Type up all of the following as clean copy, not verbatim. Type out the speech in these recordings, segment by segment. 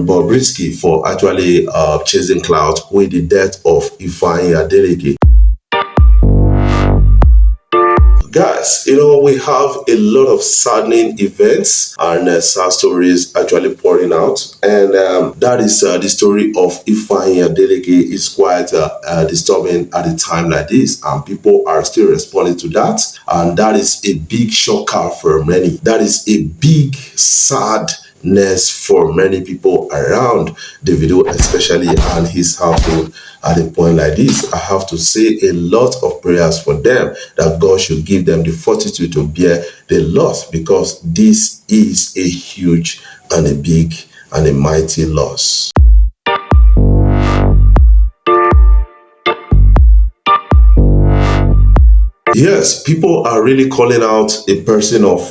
Bobrisky for actually chasing clout with the death of Ifeanyi Adeleke. Guys, we have a lot of saddening events and sad stories actually pouring out, and that is the story of Ifeanyi Adeleke is quite disturbing at a time like this, and people are still responding to that, and that is a big shocker for many. That is a big sadness for many people around Davido, especially and his household. At a point like this, I have to say a lot of prayers for them, that God should give them the fortitude to bear the loss, because this is a huge and a big and a mighty loss. Yes, people are really calling out a person of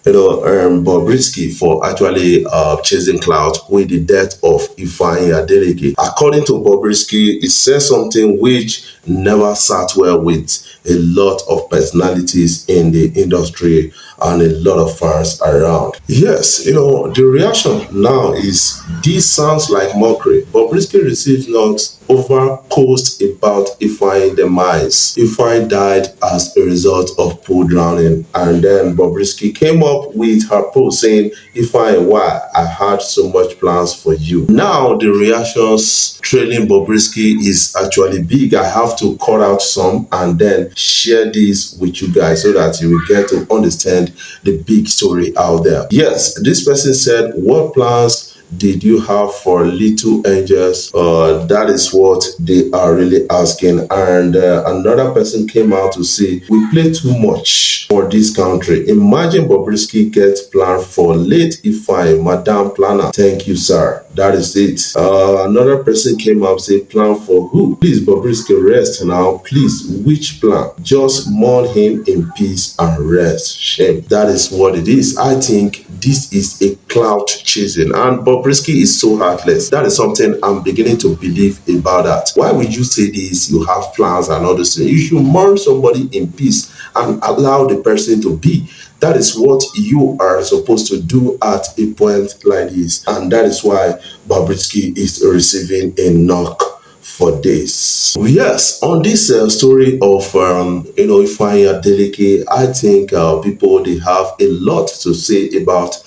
Bobrisky for actually chasing clout with the death of Ifeanyi Adeleke. According to Bobrisky, it says something which never sat well with a lot of personalities in the industry and a lot of fans around. Yes, the reaction now is this sounds like mockery. Bobrisky received knocks over post about Ifeanyi demise. Ifeanyi died as a result of pool drowning, and then Bobrisky came up with her post saying, "Ifeanyi, why? I had so much plans for you." Now the reactions trailing Bobrisky is actually big. I have to cut out some and then share this with you guys so that you will get to understand the big story out there. Yes, this person said, "What plans did you have for little angels?" That is what they are really asking. And another person came out to say, "We play too much for this country. Imagine Bobrisky gets planned for late Ifeanyi, Madam Planner. Thank you, sir." That is it. Another person came out say, "Plan for who? Please, Bobrisky, rest now. Please, which plan? Just mourn him in peace and rest." Shame. That is what it is. I think this is a clout chasing, and Bobrisky is so heartless. That is something I'm beginning to believe about that. Why would you say this? You have plans and all this thing. You should mourn somebody in peace and allow the person to be. That is what you are supposed to do at a point like this, and that is why Bobrisky is receiving a knock for this. Yes, on this story of Ifeanyi Adeleke, I think people, they have a lot to say about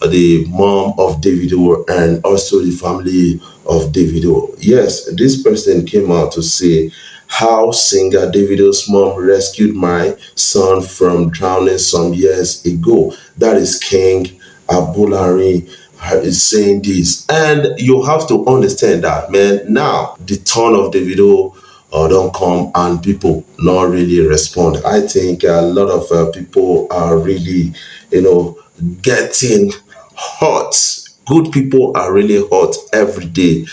the mom of Davido and also the family of Davido. Yes, this person came out to say how singer Davido's mom rescued my son from drowning some years ago. That is King Abulari is saying this, and you have to understand that, man. Now the turn of Davido don't come and people not really respond. I think a lot of people are really, getting hot. Good people are really hot every day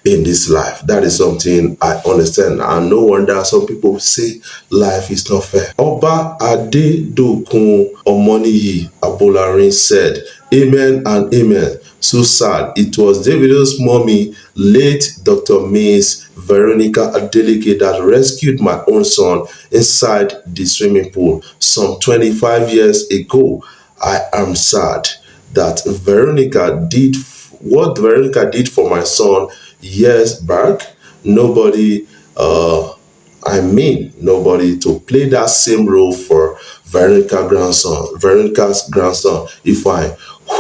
in this life. That is something I understand, and no wonder some people say life is not fair. Oba Adedokun Omoniyi Abolarin said, "Amen and amen. So sad. It was Davido's mommy, late Dr. Miss Veronica Adeleke, that rescued my own son inside the swimming pool some 25 years ago. I am sad that Veronica did what Veronica did for my son years back. Nobody, nobody to play that same role for Veronica's grandson.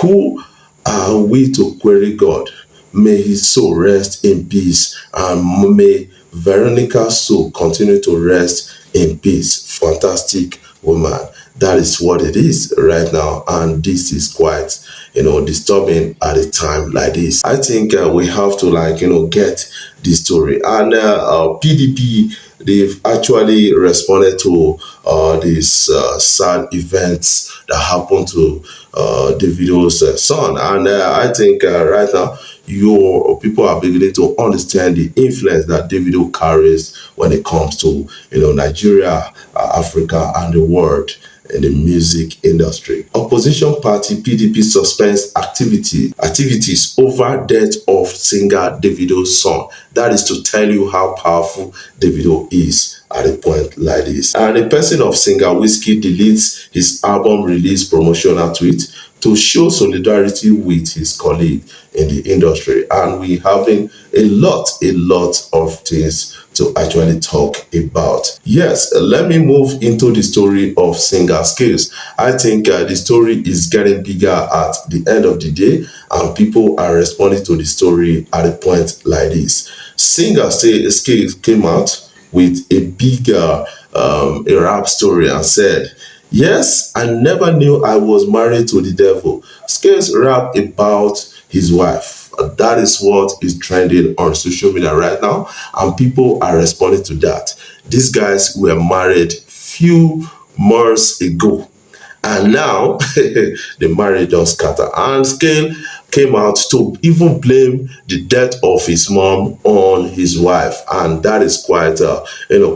Who are we to query God? May his soul rest in peace, and may Veronica's soul continue to rest in peace." Fantastic woman. That is what it is right now, and this is quite disturbing at a time like this. I think we have to get this story, and PDP, they've actually responded to these sad events that happened to Davido's son, and I think right now your people are beginning to understand the influence that Davido carries when it comes to Nigeria, Africa, and the world in the music industry. Opposition party PDP suspends activities over death of singer Davido's son. That is to tell you how powerful Davido is at a point like this. And the person of singer Whiskey deletes his album release promotional tweet. to show solidarity with his colleague in the industry. And we having a lot of things to actually talk about. Yes, let me move into the story of singer Skills. I think the story is getting bigger at the end of the day, and people are responding to the story at a point like this. Singer Skills came out with a bigger a rap story and said, "Yes, I never knew I was married to the devil." Skills rap about his wife. That is what is trending on social media right now, and people are responding to that. These guys were married few months ago, and now the marriage just scatter. And Scale came out to even blame the death of his mom on his wife, and that is quite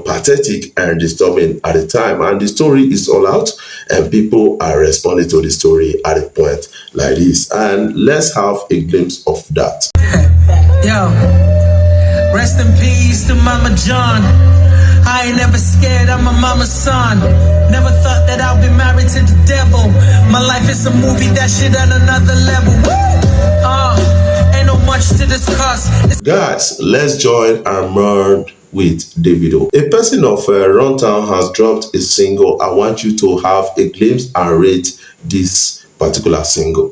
pathetic and disturbing at the time. And the story is all out, and people are responding to the story at a point like this. And let's have a glimpse of that. Yo, rest in peace to Mama John. I ain't never scared, I'm a mama's son. Never thought that I'll be married to the devil. My life is a movie, that shit on another level. Ain't no much to discuss. Guys, let's join our merge with Davido. A person of Runtown has dropped a single. I want you to have a glimpse and rate this particular single.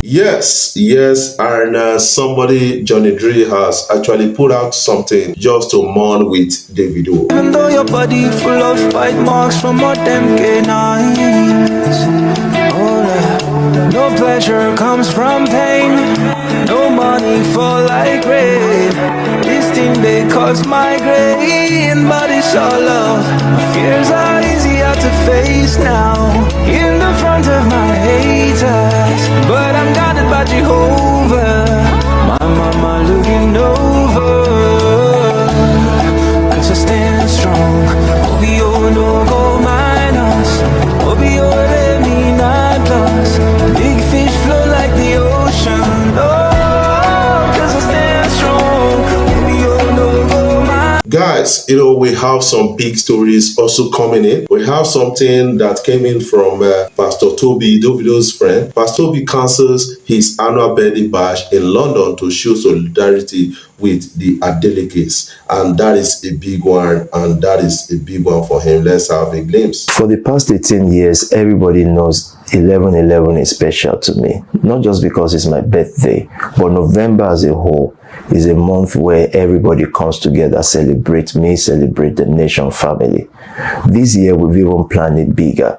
Yes, and somebody, Johnny Dre, has actually put out something just to mourn with Davido. Even though your body full of bite marks from all them canines, no pleasure comes from pain, no money fall like rain. This thing they cause migraine, but it's all love. My fears are easier to face now, in the front of my haters, but I'm guided by Jehovah. My mama looking over, cause I stand strong. Obio no go minus, Obio let me not plus. Big fish flow like the ocean, oh, cause I stand strong. Obio no go minus. Guys, we have some big stories also coming in. We have something that came in from Pastor Toby, Davido's friend. Pastor Toby cancels his annual birthday bash in London to show solidarity with the Adeleke's, and that is a big one, and that is a big one for him. Let's have a glimpse. For the past 18 years, everybody knows 11/11 is special to me. Not just because it's my birthday, but November as a whole is a month where everybody comes together, celebrate me, celebrate the nation family. This year, we've even planned it bigger.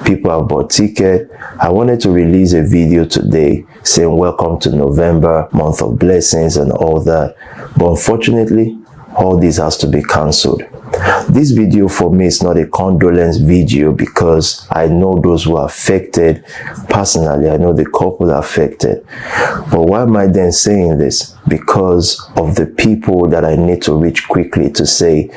People have bought tickets. I wanted to release a video today saying welcome to November, month of blessings and all that. But unfortunately, all this has to be cancelled. This video for me is not a condolence video because I know those who are affected personally. I know the couple affected. But why am I then saying this? Because of the people that I need to reach quickly to say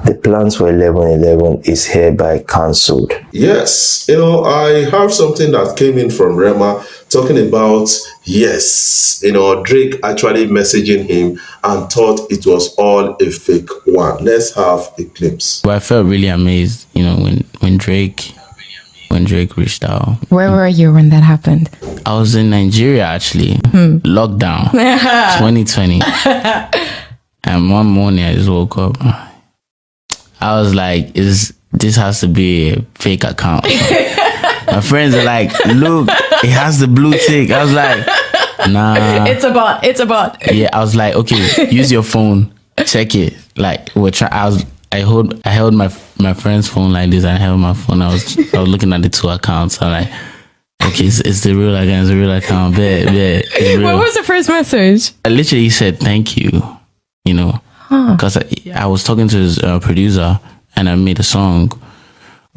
the plans for 11/11 is hereby cancelled. Yes, I have something that came in from Rema talking about, yes, Drake actually messaging him and thought it was all a fake one. Let's have a glimpse. Well, I felt really amazed, when Drake reached out. Where were you when that happened? I was in Nigeria, actually. Lockdown 2020. And one morning I just woke up. I was like, this has to be a fake account. My friends are like, look, it has the blue tick. I was like, nah. It's a bot. Yeah, I was like, okay, use your phone, check it. Like I held my friend's phone like this. I held my phone. I was looking at the two accounts. I'm like, okay, it's the real account. It's the real account. Bet. What was the first message? I literally said thank you. Because I was talking to his producer and I made a song.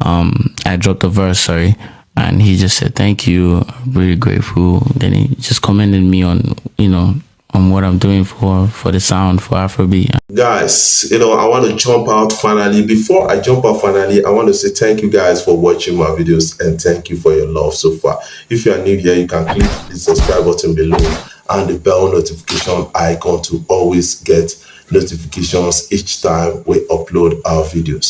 I dropped a verse, sorry, and he just said thank you. I'm really grateful. Then he just commended me on on what I'm doing for the sound, for Afrobeat. Guys, I want to jump out finally. Before I jump out finally, I want to say thank you guys for watching my videos and thank you for your love so far. If you are new here, you can click the subscribe button below and the bell notification icon to always get notifications each time we upload our videos.